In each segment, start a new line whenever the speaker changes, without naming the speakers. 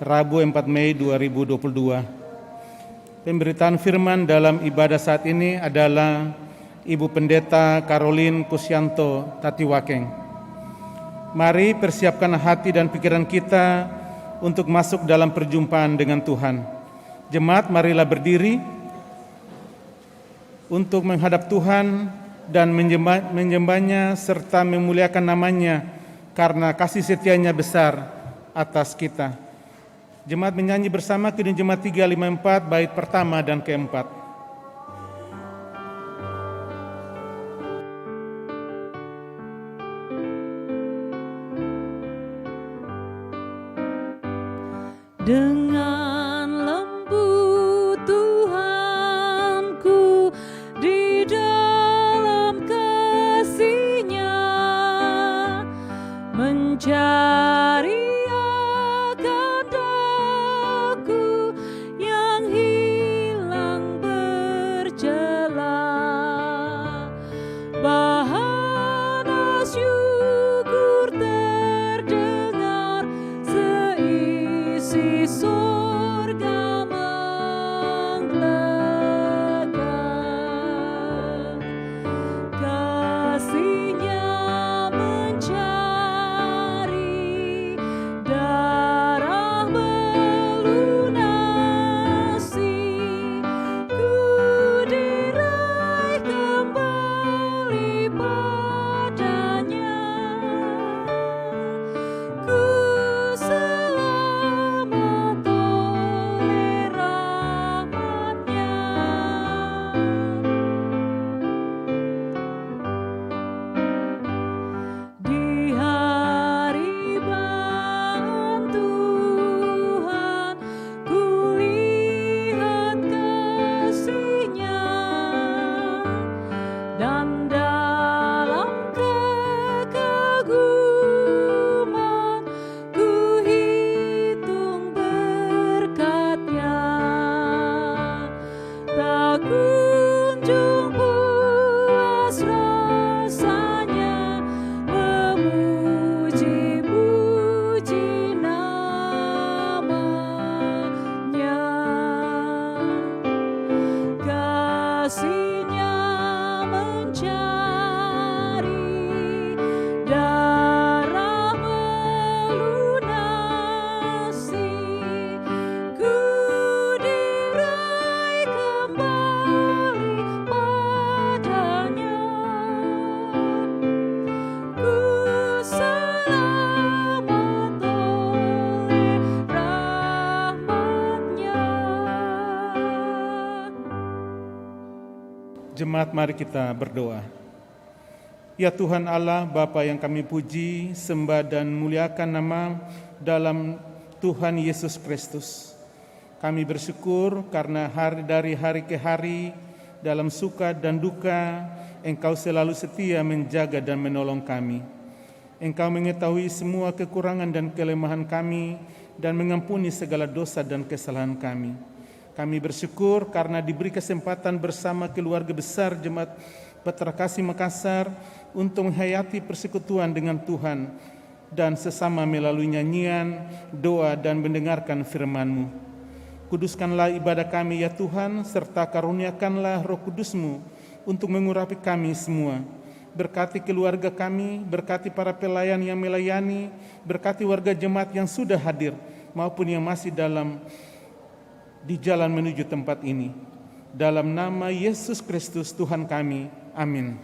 Rabu 4 Mei 2022. Pemberitaan firman dalam ibadah saat ini adalah Ibu Pendeta Caroline Kusyanto Tatiwakeng. Mari persiapkan hati dan pikiran kita untuk masuk dalam perjumpaan dengan Tuhan. Jemaat, marilah berdiri untuk menghadap Tuhan dan menyembahnya serta memuliakan namanya karena kasih setianya besar atas kita. Jemaat menyanyi bersama Kidung Jemaat 354 bait pertama dan keempat.
Dengan lembut Tuhanku di dalam kasih-Nya mencari akan daku yang hilang bercelah. Bahana syukur terdengar seisi surga menggelegar. Kasih-Nya mencari, darah melunasi, ku diraih kembali padanya, ku selamat oleh rahmat-Nya. Di hari bantuhan ku lihat kasih-Nya, dan dalam kekaguman ku hitung berkat-Nya. Tak kunjung puas rasanya memuji-puji namanya. Kasih-Nya mencari, darah melunasi, ku diraih kembali padanya, ku selamat oleh rahmat-Nya.
Jemaat, mari kita berdoa. Ya Tuhan Allah, Bapa yang kami puji, sembah dan muliakan nama dalam Tuhan Yesus Kristus. Kami bersyukur karena dari hari ke hari, dalam suka dan duka, Engkau selalu setia menjaga dan menolong kami. Engkau mengetahui semua kekurangan dan kelemahan kami dan mengampuni segala dosa dan kesalahan kami. Kami bersyukur karena diberi kesempatan bersama keluarga besar Jemaat Bahtera Kasih Makassar untuk menghayati persekutuan dengan Tuhan dan sesama melalui nyanyian, doa, dan mendengarkan firman-Mu. Kuduskanlah ibadah kami ya Tuhan, serta karuniakanlah Roh Kudus-Mu untuk mengurapi kami semua. Berkati keluarga kami, berkati para pelayan yang melayani, berkati warga jemaat yang sudah hadir maupun yang masih di jalan menuju tempat ini. Dalam nama Yesus Kristus Tuhan kami, amin.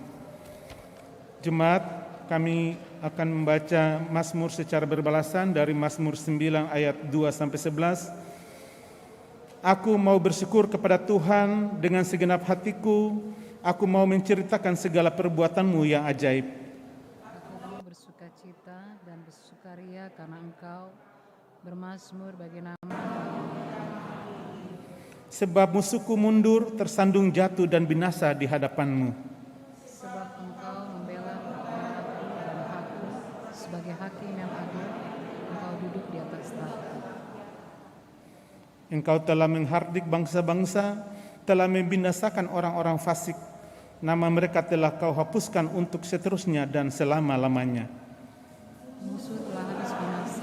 Jemaat, kami akan membaca Mazmur secara berbalasan dari Mazmur 9 ayat 2-11. Aku mau bersyukur kepada Tuhan dengan segenap hatiku, aku mau menceritakan segala perbuatan-Mu yang ajaib.
Aku mau bersukacita dan bersukaria karena Engkau, bermazmur bagi nama.
Sebab musuhku mundur, tersandung jatuh dan binasa di hadapan-Mu.
Sebab Engkau membela aku dan hakku, sebagai hakim yang adil, Engkau duduk di atas tahta.
Engkau telah menghardik bangsa-bangsa, telah membinasakan orang-orang fasik. Nama mereka telah Kau hapuskan untuk seterusnya dan selama-lamanya.
Musuh telah habis binasa,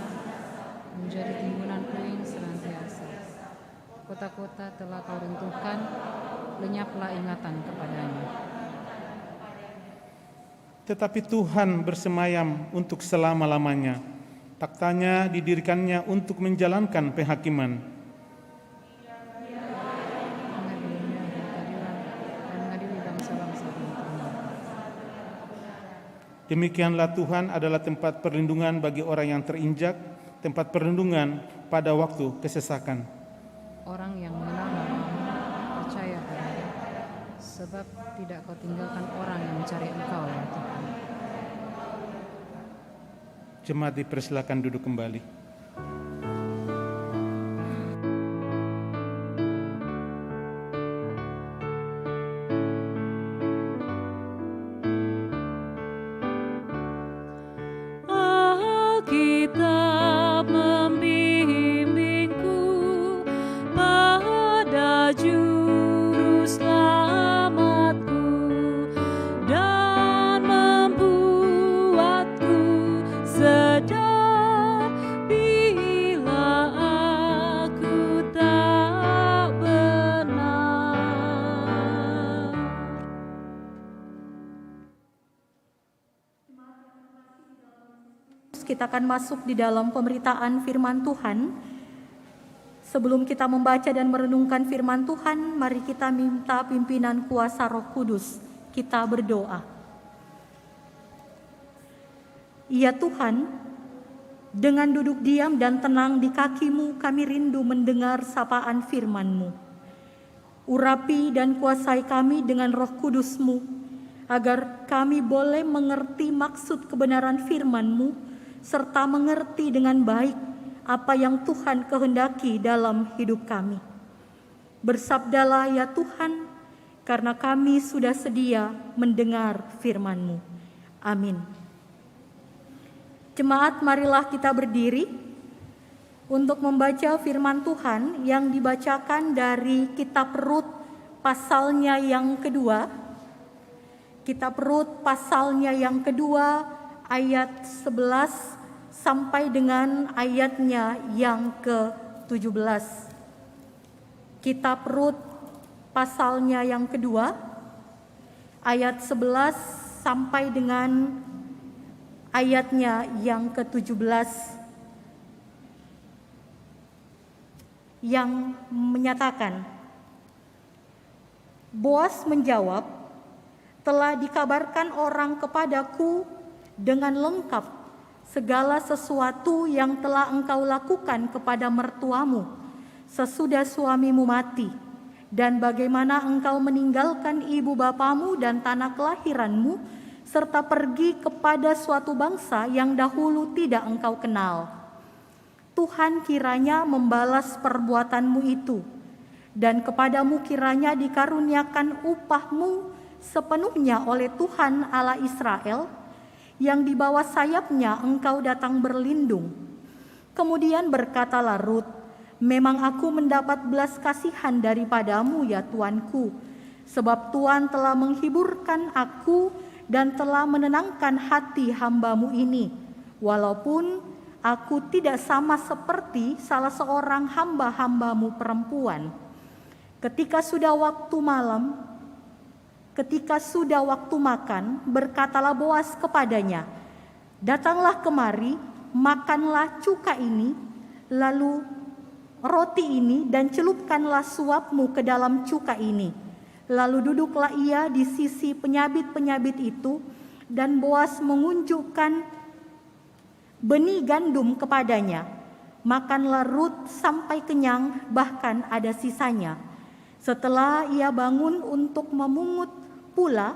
menjadi timbunan puing kota-kota telah kau runtuhkan, lenyaplah ingatan kepadanya.
Tetapi Tuhan bersemayam untuk selama-lamanya. Taktanya didirikannya untuk menjalankan penghakiman.
Mengadilinya dengan keadilan dan mengadili bangsa-bangsa dengan kebenaran.
Demikianlah Tuhan adalah tempat perlindungan bagi orang yang terinjak, tempat perlindungan pada waktu kesesakan.
Orang yang mengenal namamu percaya padamu, sebab tidak kau tinggalkan orang yang mencari Engkau, ya Tuhan.
Jemaat dipersilakan duduk kembali.
Alkitab membimbingku pada juru selamatku dan membuatku sadar bila aku tak benar.
Kita akan masuk di dalam pemberitaan firman Tuhan. Sebelum kita membaca dan merenungkan firman Tuhan, mari kita minta pimpinan kuasa Roh Kudus. Kita berdoa. Ya Tuhan, dengan duduk diam dan tenang di kaki-Mu, kami rindu mendengar sapaan firman-Mu. Urapi dan kuasai kami dengan Roh Kudus-Mu, agar kami boleh mengerti maksud kebenaran firman-Mu, serta mengerti dengan baik apa yang Tuhan kehendaki dalam hidup kami. Bersabdalah ya Tuhan, karena kami sudah sedia mendengar firman-Mu. Amin. Jemaat, marilah kita berdiri untuk membaca firman Tuhan yang dibacakan dari Kitab Rut pasalnya yang kedua. Kitab Rut pasalnya yang kedua ayat 11 sampai dengan ayatnya yang ke-17. Kitab Rut pasalnya yang kedua ayat 11 sampai dengan ayatnya yang ke-17 yang menyatakan, Boas menjawab, telah dikabarkan orang kepadaku dengan lengkap segala sesuatu yang telah engkau lakukan kepada mertuamu sesudah suamimu mati, dan bagaimana engkau meninggalkan ibu bapamu dan tanah kelahiranmu, serta pergi kepada suatu bangsa yang dahulu tidak engkau kenal. Tuhan kiranya membalas perbuatanmu itu, dan kepadamu kiranya dikaruniakan upahmu sepenuhnya oleh Tuhan Allah Israel, yang di bawah sayapnya engkau datang berlindung. Kemudian berkatalah Rut, memang aku mendapat belas kasihan daripadamu ya Tuanku, sebab Tuhan telah menghiburkan aku dan telah menenangkan hati hambamu ini, walaupun aku tidak sama seperti salah seorang hamba-hambamu perempuan. Ketika sudah waktu makan, berkatalah Boas kepadanya, datanglah kemari, makanlah cuka ini, lalu roti ini, dan celupkanlah suapmu ke dalam cuka ini. Lalu duduklah ia di sisi penyabit-penyabit itu, dan Boas mengunjukkan benih gandum kepadanya. Makanlah Rut sampai kenyang, bahkan ada sisanya. Setelah ia bangun untuk memungut pula,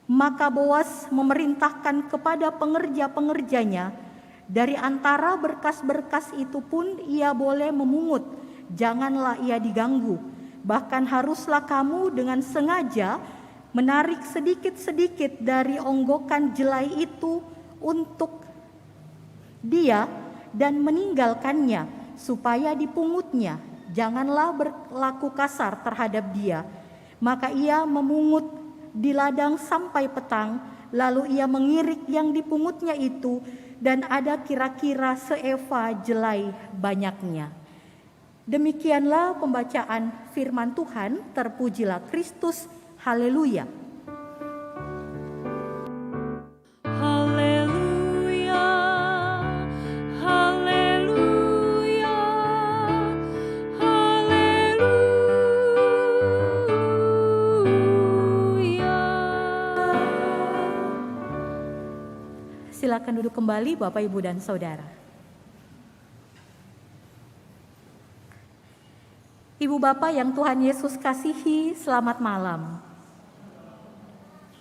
maka Boas memerintahkan kepada pengerja-pengerjanya, dari antara berkas-berkas itu pun ia boleh memungut, janganlah ia diganggu. Bahkan haruslah kamu dengan sengaja menarik sedikit-sedikit dari onggokan jelai itu untuk dia dan meninggalkannya supaya dipungutnya. Janganlah berlaku kasar terhadap dia. Maka ia memungut di ladang sampai petang, lalu ia mengirik yang dipungutnya itu, dan ada kira-kira seeva jelai banyaknya. Demikianlah pembacaan firman Tuhan, terpujilah Kristus, haleluya.
Haleluya, haleluya, haleluya.
Silakan duduk kembali Bapak, Ibu, dan Saudara. Ibu Bapak yang Tuhan Yesus kasihi, selamat malam.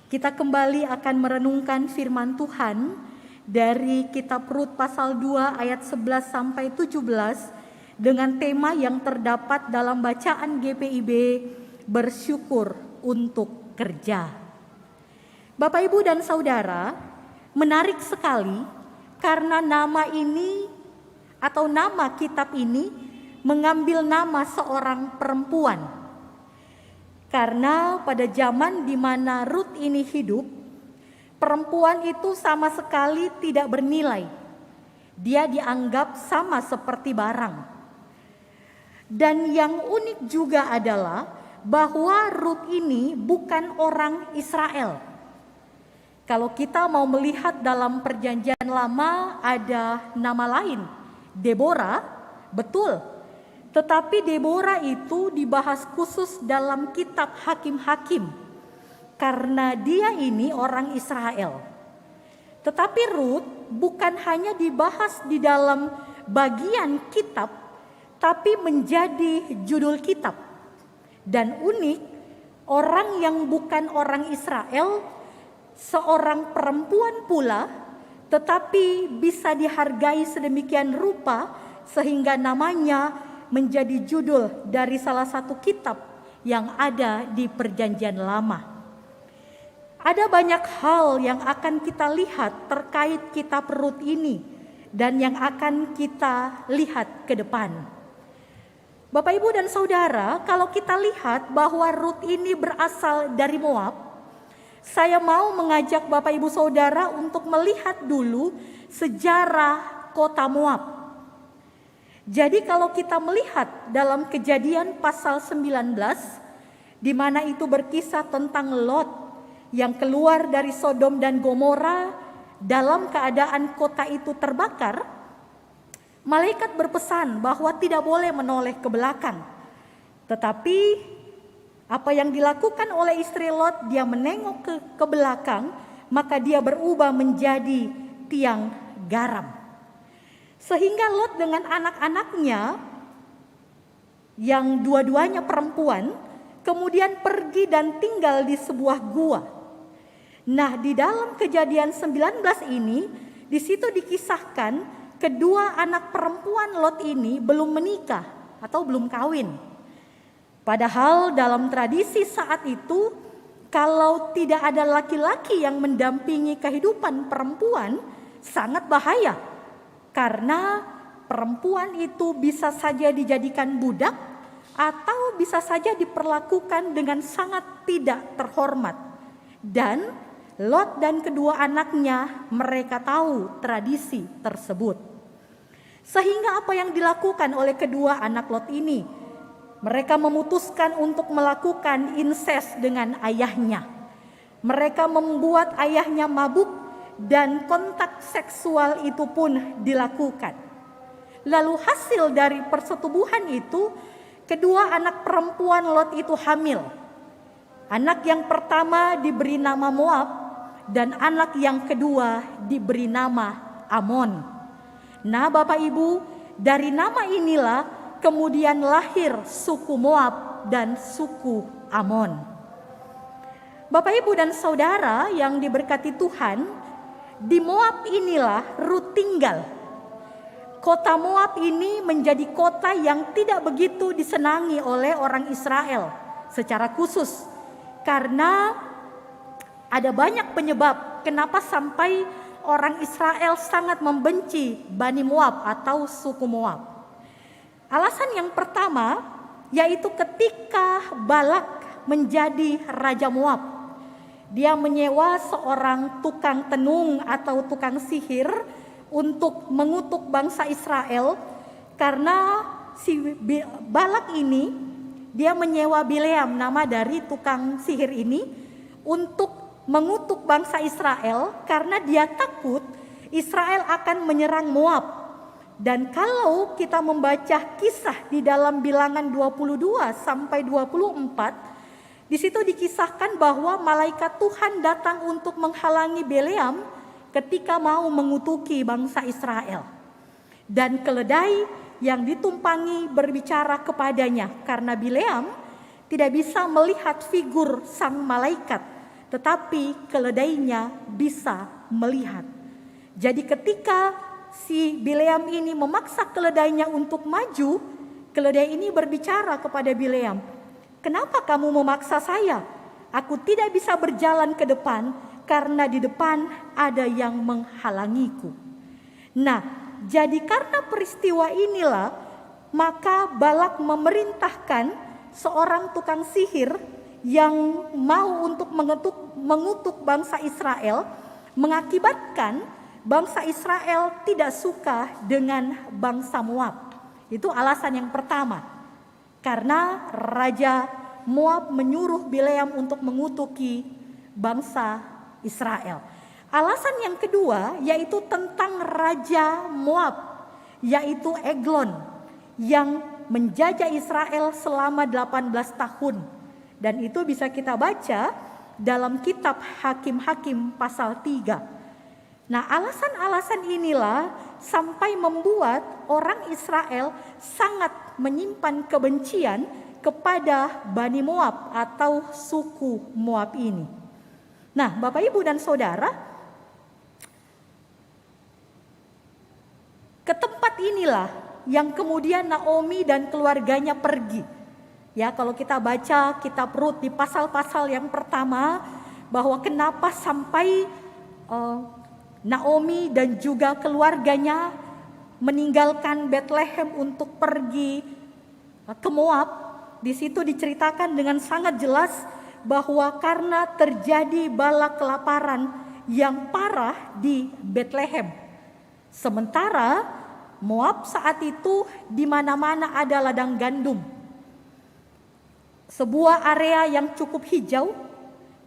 Kita kembali akan merenungkan firman Tuhan dari kitab Rut pasal 2 ayat 11 sampai 17 dengan tema yang terdapat dalam bacaan GPIB, bersyukur untuk kerja. Bapak, Ibu, dan Saudara, menarik sekali karena nama ini atau nama kitab ini mengambil nama seorang perempuan. Karena pada zaman di mana Rut ini hidup, perempuan itu sama sekali tidak bernilai. Dia dianggap sama seperti barang. Dan yang unik juga adalah bahwa Rut ini bukan orang Israel. Kalau kita mau melihat dalam Perjanjian Lama ada nama lain, Deborah, betul. Tetapi Deborah itu dibahas khusus dalam kitab Hakim-Hakim karena dia ini orang Israel. Tetapi Rut bukan hanya dibahas di dalam bagian kitab, tapi menjadi judul kitab. Dan unik, orang yang bukan orang Israel, seorang perempuan pula, tetapi bisa dihargai sedemikian rupa sehingga namanya menjadi judul dari salah satu kitab yang ada di Perjanjian Lama. Ada banyak hal yang akan kita lihat terkait kitab Rut ini dan yang akan kita lihat ke depan. Bapak, Ibu, dan Saudara, kalau kita lihat bahwa Rut ini berasal dari Moab, saya mau mengajak Bapak, Ibu, Saudara untuk melihat dulu sejarah kota Moab. Jadi kalau kita melihat dalam Kejadian pasal 19, di mana itu berkisah tentang Lot yang keluar dari Sodom dan Gomora dalam keadaan kota itu terbakar, malaikat berpesan bahwa tidak boleh menoleh ke belakang. Tetapi apa yang dilakukan oleh istri Lot, dia menengok ke belakang, maka dia berubah menjadi tiang garam. Sehingga Lot dengan anak-anaknya yang dua-duanya perempuan kemudian pergi dan tinggal di sebuah gua. Nah, di dalam Kejadian 19 ini, di situ dikisahkan kedua anak perempuan Lot ini belum menikah atau belum kawin. Padahal dalam tradisi saat itu, kalau tidak ada laki-laki yang mendampingi kehidupan perempuan, sangat bahaya. Karena perempuan itu bisa saja dijadikan budak atau bisa saja diperlakukan dengan sangat tidak terhormat. Dan Lot dan kedua anaknya mereka tahu tradisi tersebut. Sehingga apa yang dilakukan oleh kedua anak Lot ini? Mereka memutuskan untuk melakukan incest dengan ayahnya. Mereka membuat ayahnya mabuk dan kontak seksual itu pun dilakukan. Lalu hasil dari persetubuhan itu, kedua anak perempuan Lot itu hamil. Anak yang pertama diberi nama Moab dan anak yang kedua diberi nama Amon. Nah, Bapak, Ibu, dari nama inilah kemudian lahir suku Moab dan suku Amon. Bapak, Ibu, dan Saudara yang diberkati Tuhan, di Moab inilah Rut tinggal. Kota Moab ini menjadi kota yang tidak begitu disenangi oleh orang Israel secara khusus. Karena ada banyak penyebab kenapa sampai orang Israel sangat membenci Bani Moab atau suku Moab. Alasan yang pertama yaitu ketika Balak menjadi Raja Moab, dia menyewa seorang tukang tenung atau tukang sihir untuk mengutuk bangsa Israel karena si Balak ini dia menyewa Bileam, nama dari tukang sihir ini, untuk mengutuk bangsa Israel karena dia takut Israel akan menyerang Moab. Dan kalau kita membaca kisah di dalam Bilangan 22 sampai 24, di situ dikisahkan bahwa malaikat Tuhan datang untuk menghalangi Bileam ketika mau mengutuki bangsa Israel. Dan keledai yang ditumpangi berbicara kepadanya karena Bileam tidak bisa melihat figur sang malaikat, tetapi keledainya bisa melihat. Jadi ketika si Bileam ini memaksa keledainya untuk maju, keledai ini berbicara kepada Bileam, "Kenapa kamu memaksa saya? Aku tidak bisa berjalan ke depan karena di depan ada yang menghalangiku." Nah, jadi karena peristiwa inilah maka Balak memerintahkan seorang tukang sihir yang mau untuk mengutuk bangsa Israel, mengakibatkan bangsa Israel tidak suka dengan bangsa Moab. Itu alasan yang pertama. Karena Raja Moab menyuruh Bileam untuk mengutuki bangsa Israel. Alasan yang kedua yaitu tentang Raja Moab, yaitu Eglon, yang menjajah Israel selama 18 tahun. Dan itu bisa kita baca dalam kitab Hakim-Hakim pasal 3. Nah, alasan-alasan inilah sampai membuat orang Israel sangat menyimpan kebencian kepada Bani Moab atau suku Moab ini. Nah, Bapak, Ibu, dan Saudara, ke tempat inilah yang kemudian Naomi dan keluarganya pergi. Ya, kalau kita baca kitab Rut di pasal-pasal yang pertama, bahwa kenapa sampai Naomi dan juga keluarganya meninggalkan Bethlehem untuk pergi ke Moab. Di situ diceritakan dengan sangat jelas bahwa karena terjadi bala kelaparan yang parah di Bethlehem. Sementara Moab saat itu di mana-mana ada ladang gandum. Sebuah area yang cukup hijau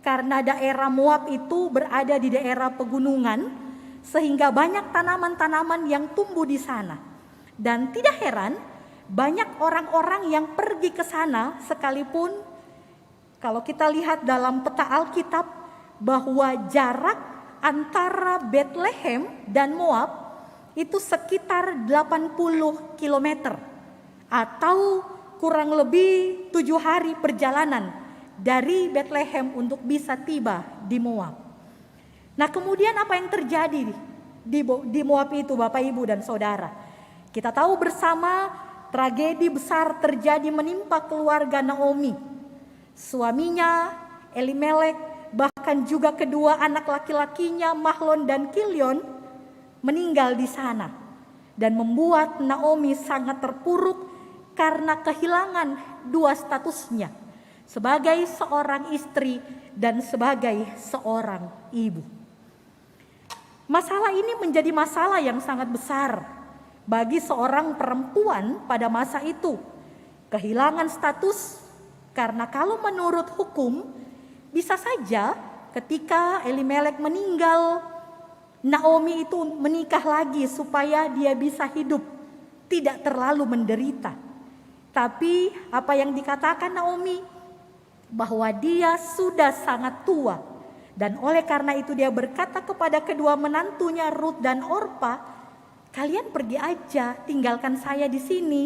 karena daerah Moab itu berada di daerah pegunungan, sehingga banyak tanaman-tanaman yang tumbuh di sana. Dan tidak heran banyak orang-orang yang pergi ke sana, sekalipun kalau kita lihat dalam peta Alkitab bahwa jarak antara Bethlehem dan Moab itu sekitar 80 km atau kurang lebih 7 hari perjalanan dari Bethlehem untuk bisa tiba di Moab. Nah, kemudian apa yang terjadi di Moab itu, Bapak, Ibu, dan Saudara? Kita tahu bersama tragedi besar terjadi menimpa keluarga Naomi. Suaminya Elimelek, bahkan juga kedua anak laki-lakinya Mahlon dan Kilion meninggal di sana. Dan membuat Naomi sangat terpuruk karena kehilangan dua statusnya, sebagai seorang istri dan sebagai seorang ibu. Masalah ini menjadi masalah yang sangat besar bagi seorang perempuan pada masa itu. Kehilangan status, karena kalau menurut hukum bisa saja ketika Elimelek meninggal, Naomi itu menikah lagi supaya dia bisa hidup, tidak terlalu menderita. Tapi apa yang dikatakan Naomi, bahwa dia sudah sangat tua. Dan oleh karena itu dia berkata kepada kedua menantunya Rut dan Orpa, "Kalian pergi aja, tinggalkan saya di sini.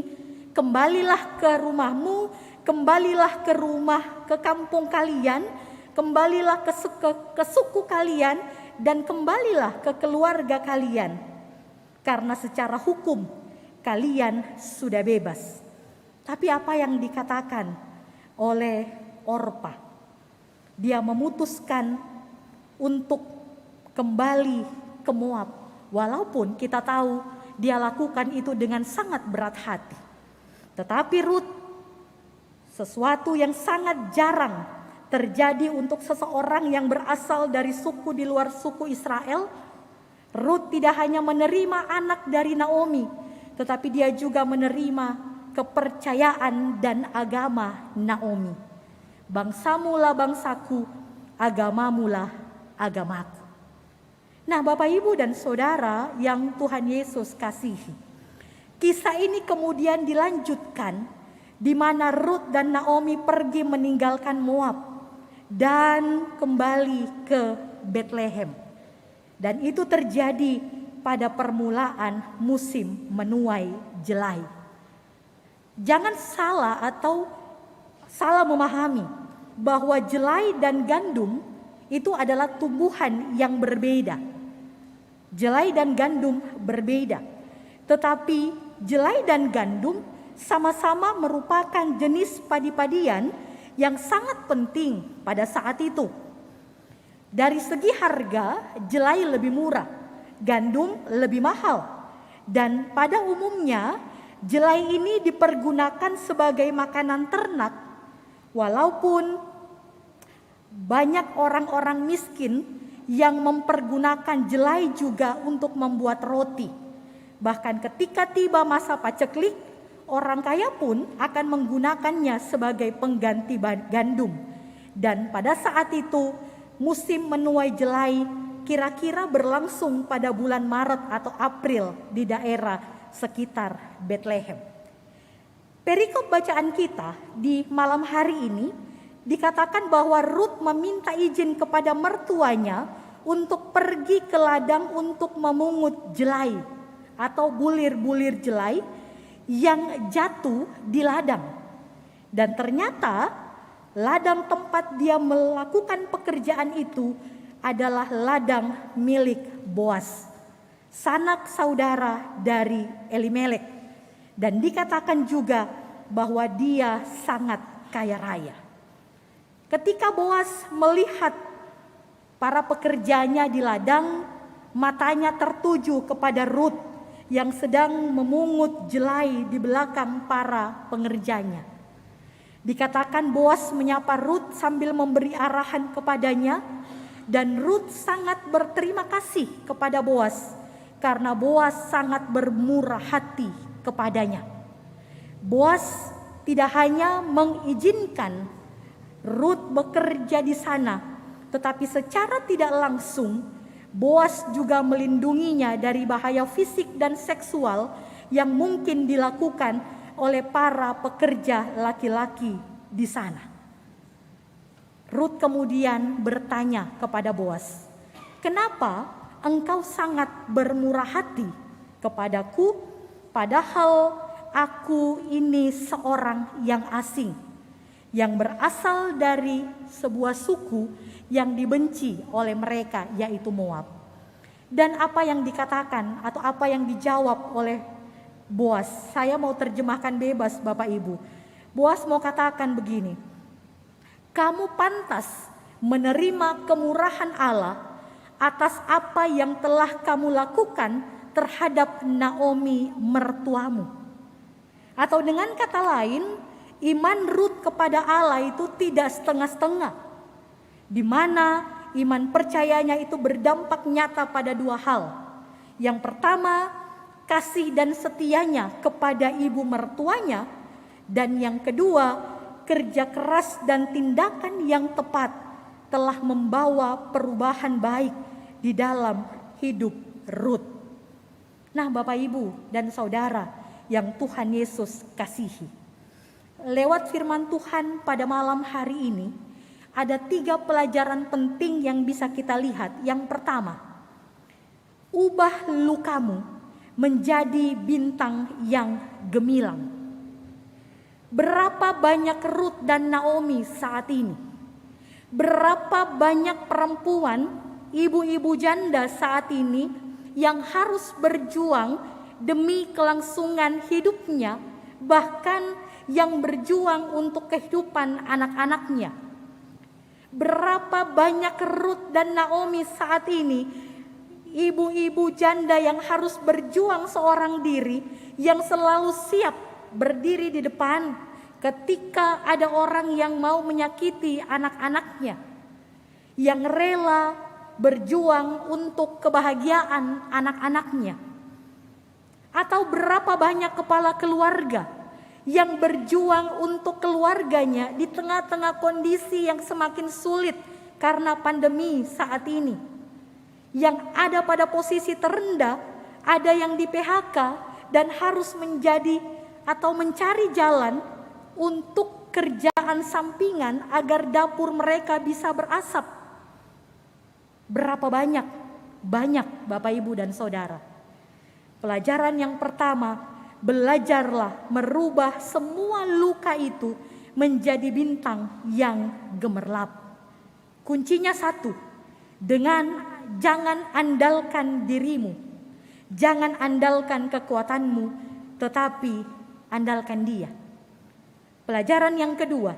Kembalilah ke rumahmu, kembalilah ke kampung kalian, kembalilah ke suku kalian, dan kembalilah ke keluarga kalian. Karena secara hukum kalian sudah bebas." Tapi apa yang dikatakan oleh Orpa? Dia memutuskan untuk kembali ke Moab, walaupun kita tahu dia lakukan itu dengan sangat berat hati. Tetapi Rut, sesuatu yang sangat jarang terjadi untuk seseorang yang berasal dari suku di luar suku Israel, Rut tidak hanya menerima anak dari Naomi, tetapi dia juga menerima kepercayaan dan agama Naomi. Bangsamu lah bangsaku, agamamu lah agamaku. Nah, Bapak Ibu dan Saudara yang Tuhan Yesus kasihi, kisah ini kemudian dilanjutkan di mana Rut dan Naomi pergi meninggalkan Moab dan kembali ke Betlehem. Dan itu terjadi pada permulaan musim menuai jelai. Jangan salah atau salah memahami bahwa jelai dan gandum itu adalah tumbuhan yang berbeda. Jelai dan gandum berbeda. Tetapi jelai dan gandum sama-sama merupakan jenis padi-padian yang sangat penting pada saat itu. Dari segi harga, jelai lebih murah, gandum lebih mahal. Dan pada umumnya, jelai ini dipergunakan sebagai makanan ternak, walaupun banyak orang-orang miskin yang mempergunakan jelai juga untuk membuat roti. Bahkan ketika tiba masa paceklik, orang kaya pun akan menggunakannya sebagai pengganti gandum. Dan pada saat itu, musim menuai jelai kira-kira berlangsung pada bulan Maret atau April di daerah sekitar Betlehem. Perikop bacaan kita di malam hari ini dikatakan bahwa Rut meminta izin kepada mertuanya untuk pergi ke ladang untuk memungut jelai atau bulir-bulir jelai yang jatuh di ladang. Dan ternyata ladang tempat dia melakukan pekerjaan itu adalah ladang milik Boas, sanak saudara dari Elimelek. Dan dikatakan juga bahwa dia sangat kaya raya. Ketika Boas melihat para pekerjanya di ladang, matanya tertuju kepada Rut yang sedang memungut jelai di belakang para pengerjanya. Dikatakan Boas menyapa Rut sambil memberi arahan kepadanya, dan Rut sangat berterima kasih kepada Boas karena Boas sangat bermurah hati kepadanya. Boas tidak hanya mengizinkan Rut bekerja di sana, tetapi secara tidak langsung Boas juga melindunginya dari bahaya fisik dan seksual yang mungkin dilakukan oleh para pekerja laki-laki di sana. Rut kemudian bertanya kepada Boas, "Kenapa engkau sangat bermurah hati kepadaku, padahal aku ini seorang yang asing, yang berasal dari sebuah suku yang dibenci oleh mereka, yaitu Moab?" Dan apa yang dikatakan atau apa yang dijawab oleh Boas, saya mau terjemahkan bebas Bapak Ibu. Boas mau katakan begini, "Kamu pantas menerima kemurahan Allah atas apa yang telah kamu lakukan terhadap Naomi mertuamu." Atau dengan kata lain, iman Rut kepada Allah itu tidak setengah-setengah, di mana iman percayanya itu berdampak nyata pada dua hal. Yang pertama, kasih dan setianya kepada ibu mertuanya, dan yang kedua, kerja keras dan tindakan yang tepat telah membawa perubahan baik di dalam hidup Rut. Nah, Bapak Ibu dan Saudara yang Tuhan Yesus kasihi, lewat firman Tuhan pada malam hari ini ada 3 pelajaran penting yang bisa kita lihat. Yang pertama, ubah lukamu menjadi bintang yang gemilang. Berapa banyak Rut dan Naomi saat ini? Berapa banyak perempuan, ibu-ibu janda saat ini yang harus berjuang demi kelangsungan hidupnya, bahkan yang berjuang untuk kehidupan anak-anaknya. Berapa banyak Rut dan Naomi saat ini, ibu-ibu janda yang harus berjuang seorang diri, yang selalu siap berdiri di depan ketika ada orang yang mau menyakiti anak-anaknya, yang rela berjuang untuk kebahagiaan anak-anaknya. Atau berapa banyak kepala keluarga yang berjuang untuk keluarganya di tengah-tengah kondisi yang semakin sulit karena pandemi saat ini. Yang ada pada posisi terendah, ada yang di PHK dan harus menjadi atau mencari jalan untuk kerjaan sampingan agar dapur mereka bisa berasap. Berapa banyak? Banyak Bapak Ibu dan Saudara. Pelajaran yang pertama, belajarlah merubah semua luka itu menjadi bintang yang gemerlap. Kuncinya satu, jangan andalkan dirimu, jangan andalkan kekuatanmu, tetapi andalkan Dia. Pelajaran yang kedua,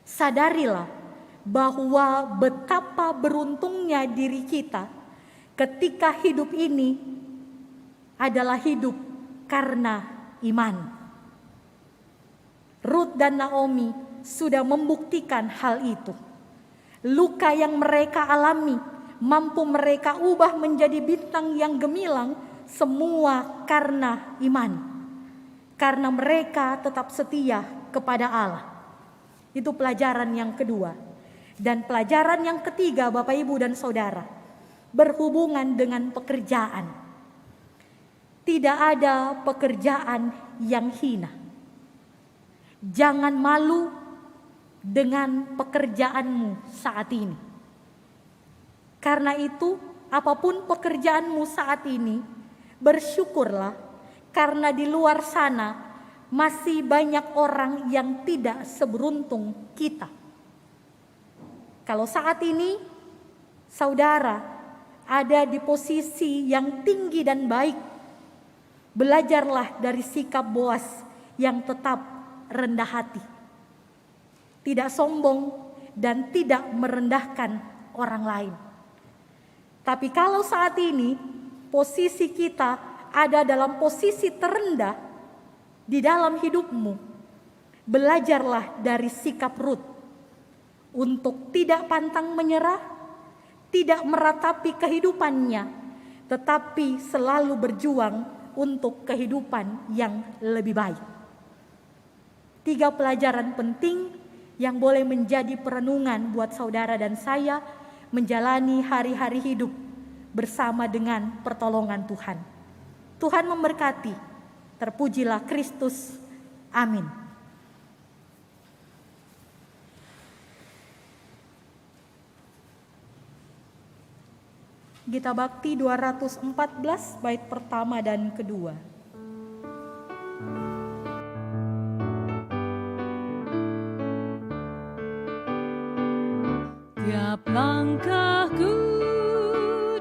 sadarilah bahwa betapa beruntungnya diri kita ketika hidup ini adalah hidup karena iman. Ruth dan Naomi sudah membuktikan hal itu. Luka yang mereka alami mampu mereka ubah menjadi bintang yang gemilang, semua karena iman. Karena mereka tetap setia kepada Allah. Itu pelajaran yang kedua. Dan pelajaran yang ketiga Bapak Ibu dan Saudara, berhubungan dengan pekerjaan. Tidak ada pekerjaan yang hina. Jangan malu dengan pekerjaanmu saat ini. Karena itu, apapun pekerjaanmu saat ini, bersyukurlah karena di luar sana masih banyak orang yang tidak seberuntung kita. Kalau saat ini saudara ada di posisi yang tinggi dan baik, belajarlah dari sikap Boas yang tetap rendah hati, tidak sombong dan tidak merendahkan orang lain. Tapi kalau saat ini posisi kita ada dalam posisi terendah di dalam hidupmu, belajarlah dari sikap Ruth untuk tidak pantang menyerah, tidak meratapi kehidupannya, tetapi selalu berjuang untuk kehidupan yang lebih baik. 3 pelajaran penting yang boleh menjadi perenungan buat saudara dan saya menjalani hari-hari hidup bersama dengan pertolongan Tuhan. Tuhan memberkati. Terpujilah Kristus. Amin. Gita Bakti 214 bait pertama dan kedua.
Tiap langkahku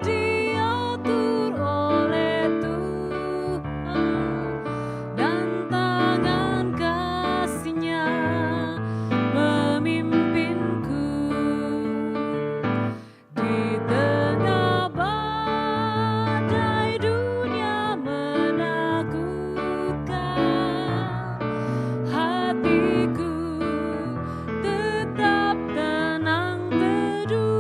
diatur oleh Tuhan, dan tangan kasih-Nya memimpinku. Di tengah badai dunia menakutkan, hatiku tetap tenang teduh.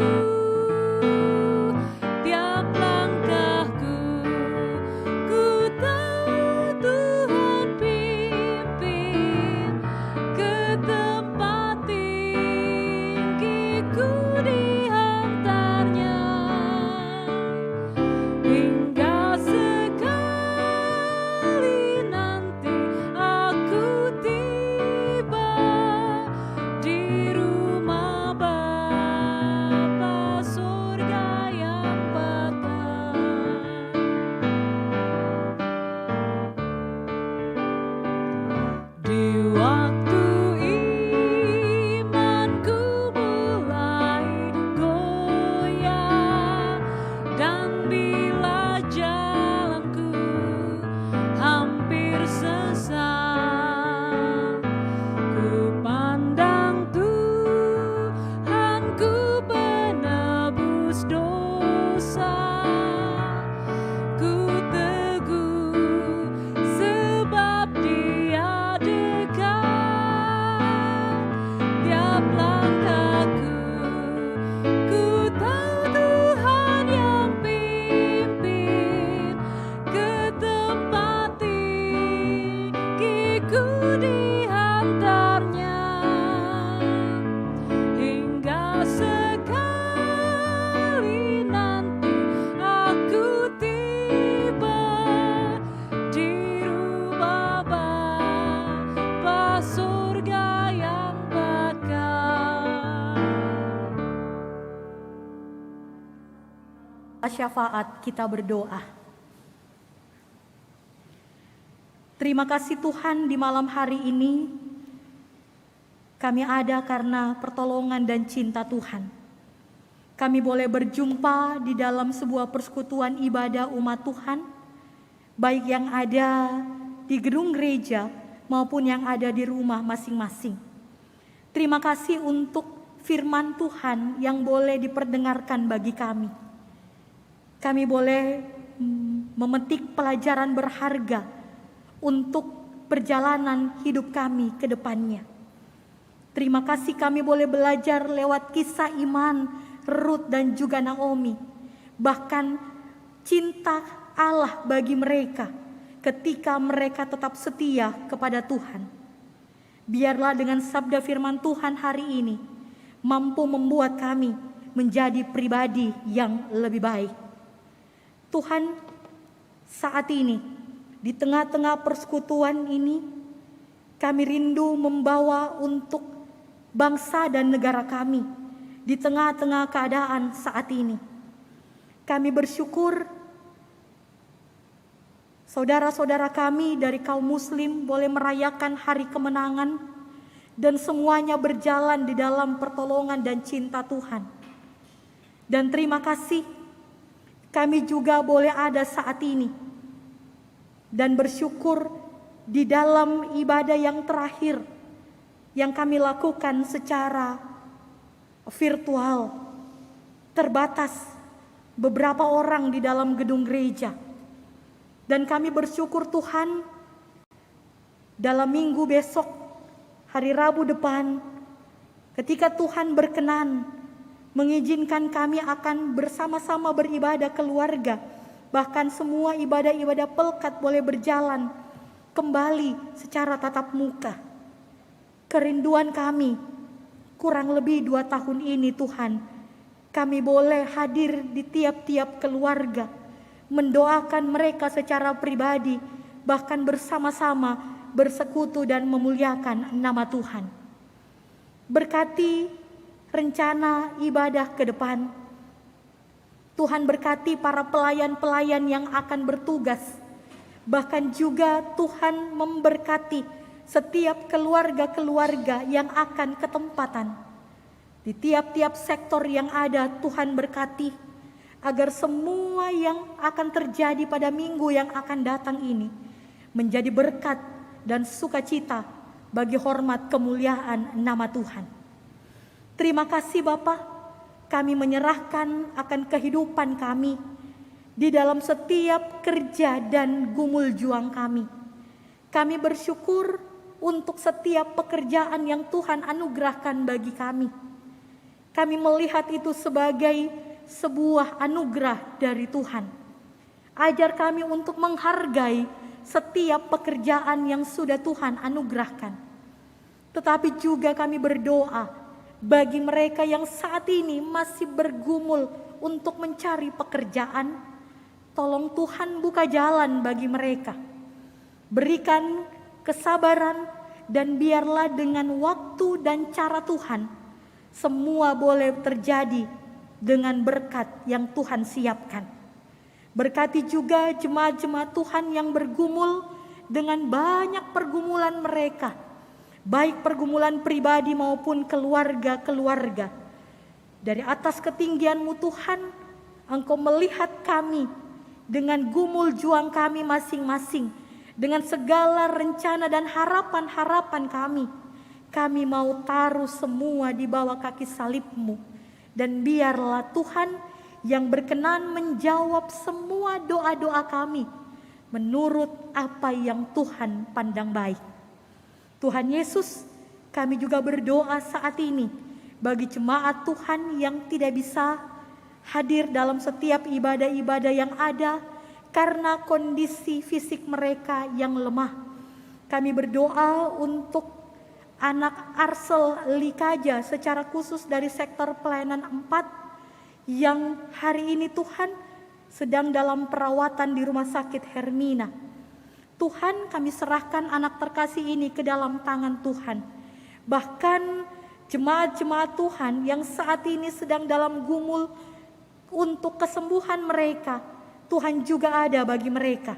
syafaat kita berdoa. Terima kasih Tuhan, di malam hari ini kami ada karena pertolongan dan cinta Tuhan. Kami boleh berjumpa di dalam sebuah persekutuan ibadah umat Tuhan, baik yang ada di gedung gereja maupun yang ada di rumah masing-masing. Terima kasih untuk firman Tuhan yang boleh diperdengarkan bagi kami. Kami boleh memetik pelajaran berharga untuk perjalanan hidup kami ke depannya. Terima kasih kami boleh belajar lewat kisah iman Rut dan juga Naomi. Bahkan cinta Allah bagi mereka ketika mereka tetap setia kepada Tuhan. Biarlah dengan sabda firman Tuhan hari ini mampu membuat kami menjadi pribadi yang lebih baik. Tuhan, saat ini di tengah-tengah persekutuan ini kami rindu membawa untuk bangsa dan negara kami di tengah-tengah keadaan saat ini. Kami bersyukur saudara-saudara kami dari kaum muslim boleh merayakan hari kemenangan dan semuanya berjalan di dalam pertolongan dan cinta Tuhan. Dan terima kasih kami juga boleh ada saat ini dan bersyukur di dalam ibadah yang terakhir yang kami lakukan secara virtual, terbatas beberapa orang di dalam gedung gereja. Dan kami bersyukur Tuhan, dalam minggu besok, hari Rabu depan, ketika Tuhan berkenan mengizinkan kami akan bersama-sama beribadah keluarga, bahkan semua ibadah-ibadah pelekat boleh berjalan kembali secara tatap muka. Kerinduan kami kurang lebih 2 tahun ini Tuhan, kami boleh hadir di tiap-tiap keluarga, mendoakan mereka secara pribadi, bahkan bersama-sama bersekutu dan memuliakan nama Tuhan. Berkati rencana ibadah ke depan. Tuhan berkati para pelayan-pelayan yang akan bertugas. Bahkan juga Tuhan memberkati setiap keluarga-keluarga yang akan ketempatan. Di tiap-tiap sektor yang ada Tuhan berkati, agar semua yang akan terjadi pada minggu yang akan datang ini menjadi berkat dan sukacita bagi hormat kemuliaan nama Tuhan. Terima kasih Bapa, kami menyerahkan akan kehidupan kami di dalam setiap kerja dan gumul juang kami. Kami bersyukur untuk setiap pekerjaan yang Tuhan anugerahkan bagi kami. Kami melihat itu sebagai sebuah anugerah dari Tuhan. Ajar kami untuk menghargai setiap pekerjaan yang sudah Tuhan anugerahkan. Tetapi juga kami berdoa bagi mereka yang saat ini masih bergumul untuk mencari pekerjaan. Tolong Tuhan buka jalan bagi mereka. Berikan kesabaran dan biarlah dengan waktu dan cara Tuhan semua boleh terjadi dengan berkat yang Tuhan siapkan. Berkati juga jemaat-jemaat Tuhan yang bergumul dengan banyak pergumulan mereka, baik pergumulan pribadi maupun keluarga-keluarga. Dari atas ketinggian-Mu Tuhan, Engkau melihat kami dengan gumul juang kami masing-masing, dengan segala rencana dan harapan-harapan kami. Kami mau taruh semua di bawah kaki salib-Mu. Dan biarlah Tuhan yang berkenan menjawab semua doa-doa kami menurut apa yang Tuhan pandang baik. Tuhan Yesus, kami juga berdoa saat ini bagi jemaat Tuhan yang tidak bisa hadir dalam setiap ibadah-ibadah yang ada karena kondisi fisik mereka yang lemah. Kami berdoa untuk anak Arsel Likaja secara khusus dari sektor pelayanan 4 yang hari ini Tuhan sedang dalam perawatan di Rumah Sakit Hermina. Tuhan, kami serahkan anak terkasih ini ke dalam tangan Tuhan. Bahkan jemaat-jemaat Tuhan yang saat ini sedang dalam gumul untuk kesembuhan mereka, Tuhan juga ada bagi mereka.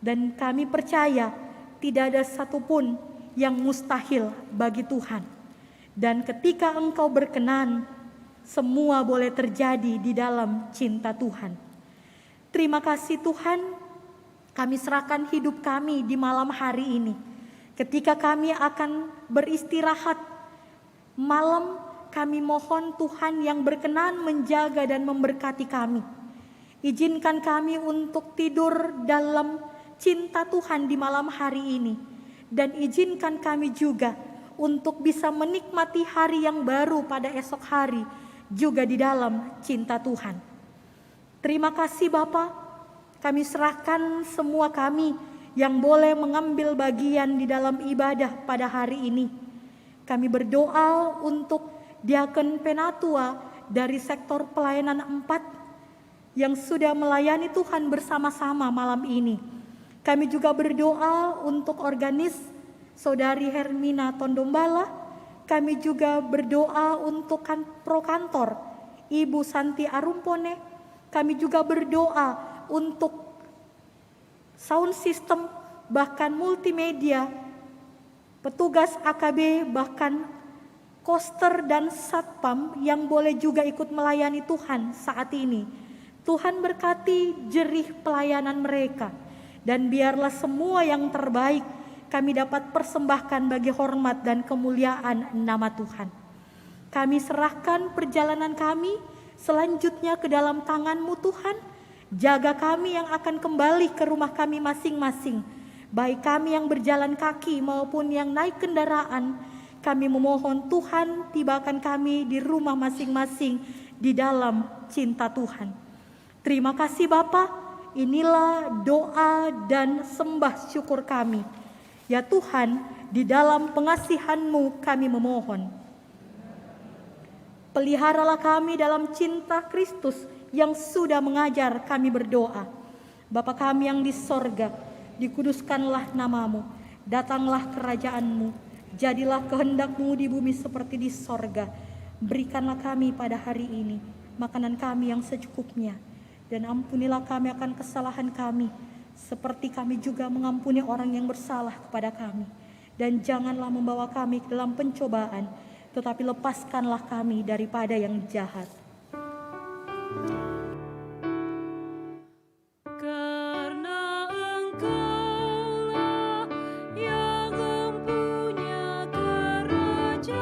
Dan kami percaya tidak ada satupun yang mustahil bagi Tuhan. Dan ketika Engkau berkenan, semua boleh terjadi di dalam cinta Tuhan. Terima kasih Tuhan, kami serahkan hidup kami di malam hari ini. Ketika kami akan beristirahat malam, kami mohon Tuhan yang berkenan menjaga dan memberkati kami. Izinkan kami untuk tidur dalam cinta Tuhan di malam hari ini. Dan izinkan kami juga untuk bisa menikmati hari yang baru pada esok hari juga di dalam cinta Tuhan. Terima kasih Bapa, kami serahkan semua kami yang boleh mengambil bagian di dalam ibadah pada hari ini. Kami berdoa untuk Diakon Penatua dari sektor pelayanan 4 yang sudah melayani Tuhan bersama-sama malam ini. Kami juga berdoa untuk organis Saudari Hermina Tondombala. Kami juga berdoa untuk pro kantor Ibu Santi Arumpone. Kami juga berdoa untuk sound system, bahkan multimedia, petugas AKB, bahkan koster dan satpam yang boleh juga ikut melayani Tuhan saat ini. Tuhan berkati jerih pelayanan mereka, dan biarlah semua yang terbaik kami dapat persembahkan bagi hormat dan kemuliaan nama Tuhan. Kami serahkan perjalanan kami selanjutnya ke dalam tangan-Mu Tuhan. Jaga kami yang akan kembali ke rumah kami masing-masing, baik kami yang berjalan kaki maupun yang naik kendaraan. Kami memohon Tuhan tibakan kami di rumah masing-masing di dalam cinta Tuhan. Terima kasih Bapa, inilah doa dan sembah syukur kami. Ya Tuhan, di dalam pengasihan-Mu kami memohon. Peliharalah kami dalam cinta Kristus yang sudah mengajar kami berdoa. Bapa kami yang di sorga, dikuduskanlah nama-Mu, datanglah kerajaan-Mu. Jadilah kehendak-Mu di bumi seperti di sorga. Berikanlah kami pada hari ini makanan kami yang secukupnya. Dan ampunilah kami akan kesalahan kami, seperti kami juga mengampuni orang yang bersalah kepada kami. Dan janganlah membawa kami ke dalam pencobaan, tetapi lepaskanlah kami daripada yang jahat.
Karena Engkaulah yang mempunyai kerajaan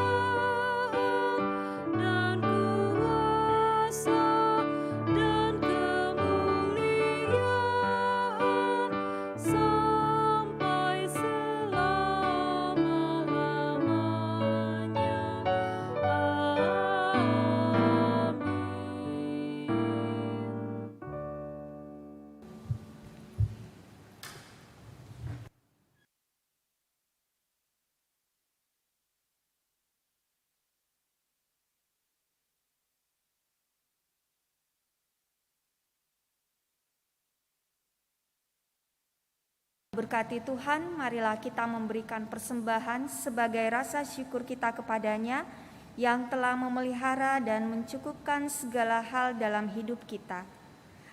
dan kuasa dan kemuliaan sampai selama-lamanya. Amin.
Berkati Tuhan, marilah kita memberikan persembahan sebagai rasa syukur kita kepadanya yang telah memelihara dan mencukupkan segala hal dalam hidup kita.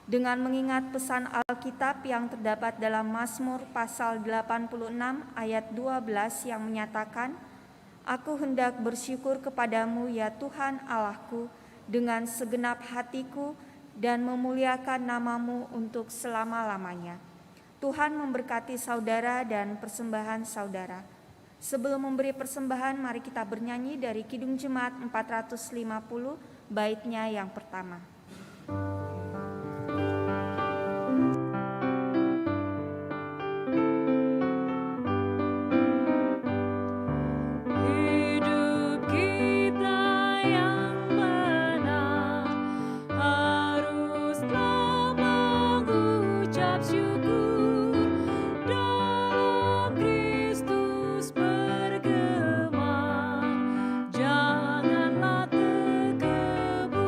Dengan mengingat pesan Alkitab yang terdapat dalam Mazmur pasal 86 ayat 12 yang menyatakan, "Aku hendak bersyukur kepadamu ya Tuhan Allahku dengan segenap hatiku dan memuliakan nama-Mu untuk selama-lamanya." Tuhan memberkati saudara dan persembahan saudara. Sebelum memberi persembahan, mari kita bernyanyi dari Kidung Jemaat 450, baitnya yang pertama.
Hidup kita yang benar haruslah mengucap syukur. Dalam Kristus bergema, janganlah terkebun.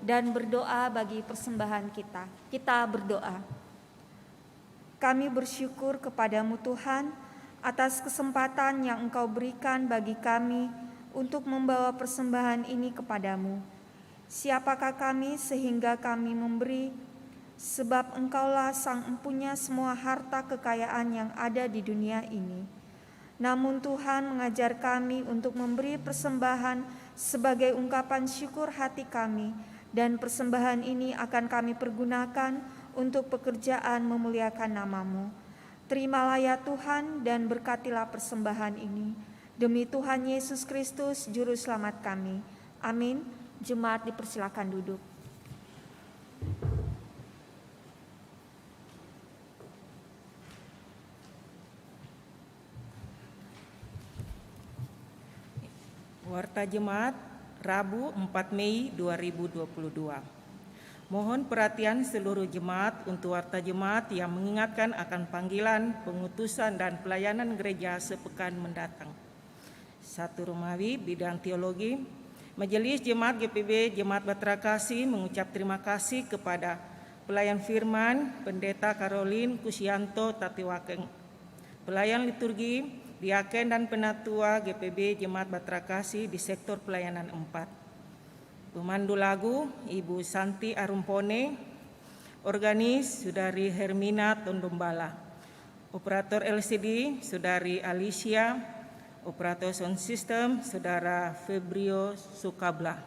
dan berdoa bagi persembahan kita. Kita berdoa. Kami bersyukur kepadamu Tuhan atas kesempatan yang Engkau berikan bagi kami untuk membawa persembahan ini kepadamu. Siapakah kami sehingga kami memberi, sebab Engkaulah Sang Empunya semua harta kekayaan yang ada di dunia ini. Namun Tuhan mengajar kami untuk memberi persembahan sebagai ungkapan syukur hati kami, dan persembahan ini akan kami pergunakan untuk pekerjaan memuliakan nama-Mu. Terimalah ya Tuhan dan berkatilah persembahan ini. Demi Tuhan Yesus Kristus, Juru Selamat kami. Amin. Jemaat dipersilakan duduk.
Warta Jemaat, Rabu 4 Mei 2022. Mohon perhatian seluruh jemaat untuk warta jemaat yang mengingatkan akan panggilan, pengutusan, dan pelayanan gereja sepekan mendatang. 1 Romawi, bidang teologi. Majelis Jemaat GPB Jemaat Bahtera Kasih mengucap terima kasih kepada pelayan firman, Pendeta Caroline Kusyanto Tatiwakeng, pelayan liturgi, diaken dan penatua GPB Jemaat Bahtera Kasih di sektor pelayanan 4. Pemandu lagu Ibu Santi Arumpone, organis Saudari Hermina Tondombala, operator LCD Saudari Alicia, operator sound system Saudara Febrio Sukabla,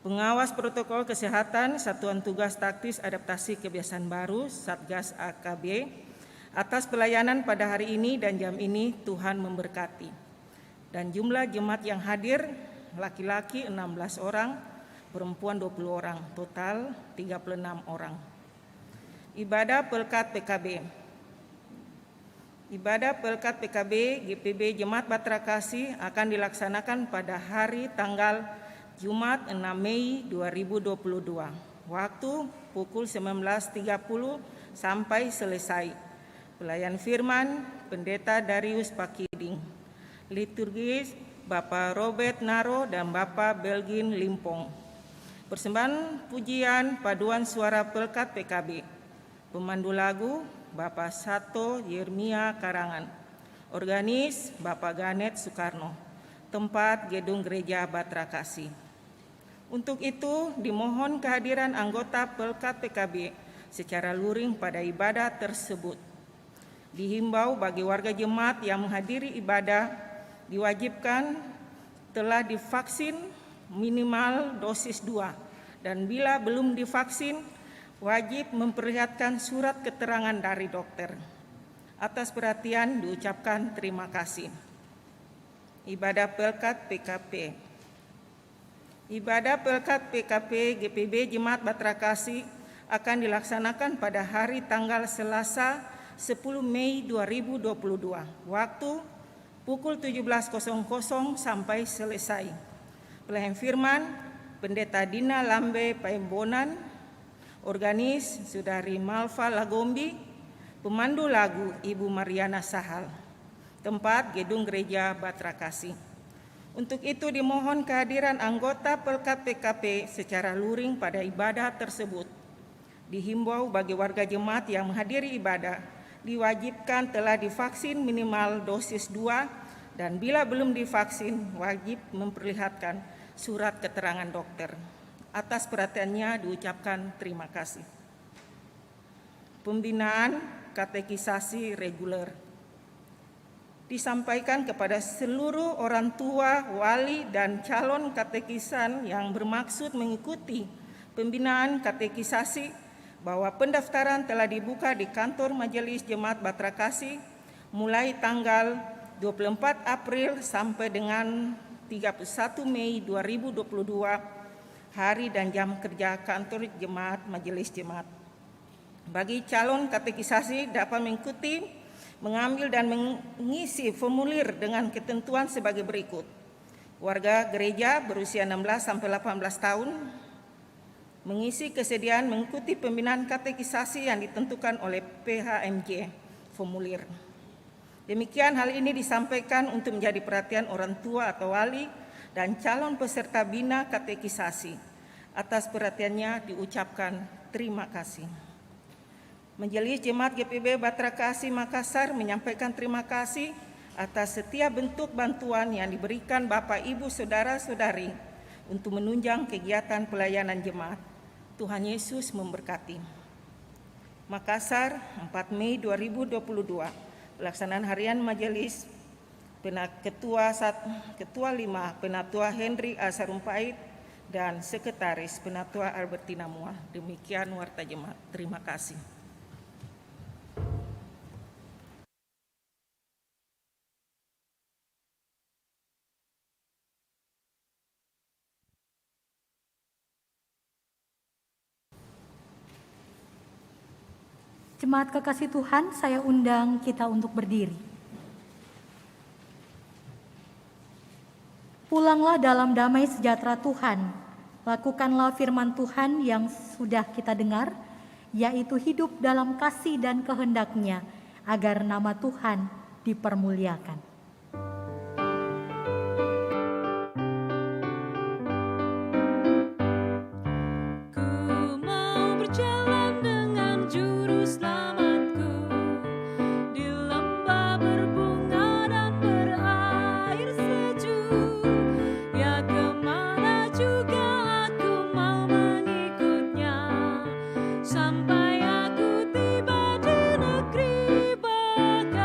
pengawas protokol kesehatan Satuan Tugas Taktis Adaptasi Kebiasaan Baru Satgas AKB. Atas pelayanan pada hari ini dan jam ini Tuhan memberkati. Dan jumlah jemaat yang hadir laki-laki 16 orang, perempuan 20 orang, total 36 orang. Ibadah Pelkat PKB. Ibadah Pelkat PKB GPB Jemaat Bahtera Kasih akan dilaksanakan pada hari tanggal Jumat 6 Mei 2022. Waktu pukul 19.30 sampai selesai. Pelayan firman Pendeta Darius Pakiding. Liturgis Bapak Robert Naro dan Bapak Belgin Limpong. Persembahan pujian paduan suara Pelkat PKB. Pemandu lagu Bapak Sato Yermia Karangan. Organis Bapak Ganet Soekarno. Tempat Gedung Gereja Bahtera Kasih. Untuk itu dimohon kehadiran anggota Pelkat PKB secara luring pada ibadah tersebut. Dihimbau bagi warga jemaat yang menghadiri ibadah diwajibkan telah divaksin minimal dosis 2 dan bila belum divaksin wajib memperlihatkan surat keterangan dari dokter. Atas perhatian diucapkan terima kasih. Ibadah Pelkat PKP. Ibadah Pelkat PKP GPB Jemaat Bahtera Kasih akan dilaksanakan pada hari tanggal Selasa 10 Mei 2022. Waktu pukul 17.00 sampai selesai. Pelayan firman Pendeta Dina Lambe Paembonan, organis Saudari Malva Lagombi, pemandu lagu Ibu Mariana Sahal. Tempat Gedung Gereja Bahtera Kasih. Untuk itu dimohon kehadiran anggota Pelkat PKP secara luring pada ibadah tersebut. Dihimbau bagi warga jemaat yang menghadiri ibadah diwajibkan telah divaksin minimal dosis 2 dan bila belum divaksin wajib memperlihatkan surat keterangan dokter. Atas perhatiannya diucapkan terima kasih. Pembinaan katekisasi reguler disampaikan kepada seluruh orang tua, wali, dan calon katekisan yang bermaksud mengikuti pembinaan katekisasi bahwa pendaftaran telah dibuka di kantor Majelis Jemaat Bahtera Kasih mulai tanggal 24 April sampai dengan 31 Mei 2022, hari dan jam kerja kantor Jemaat Majelis Jemaat. Bagi calon katekisasi dapat mengikuti, mengambil dan mengisi formulir dengan ketentuan sebagai berikut. Warga gereja berusia 16 sampai 18 tahun mengisi kesediaan mengikuti pembinaan katekisasi yang ditentukan oleh PHMJ formulir. Demikian hal ini disampaikan untuk menjadi perhatian orang tua atau wali dan calon peserta bina katekisasi. Atas perhatiannya diucapkan terima kasih. Majelis Jemaat GPB Batra Kasih Makassar menyampaikan terima kasih atas setiap bentuk bantuan yang diberikan Bapak, Ibu, Saudara-saudari untuk menunjang kegiatan pelayanan jemaat. Tuhan Yesus memberkati. Makassar, 4 Mei 2022. Pelaksanaan harian Majelis Ketua 5 Penatua Henry A. Sarumpait dan Sekretaris Penatua Albertina Muah. Demikian warta jemaat. Terima kasih.
Jemaat kekasih Tuhan, saya undang kita untuk berdiri. Pulanglah dalam damai sejahtera Tuhan. Lakukanlah firman Tuhan yang sudah kita dengar, yaitu hidup dalam kasih dan kehendak-Nya, agar nama Tuhan dipermuliakan.
Sampai aku tiba di negeri bakal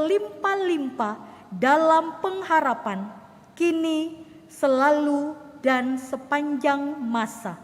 berlimpah-limpah dalam pengharapan, kini, selalu, dan sepanjang masa.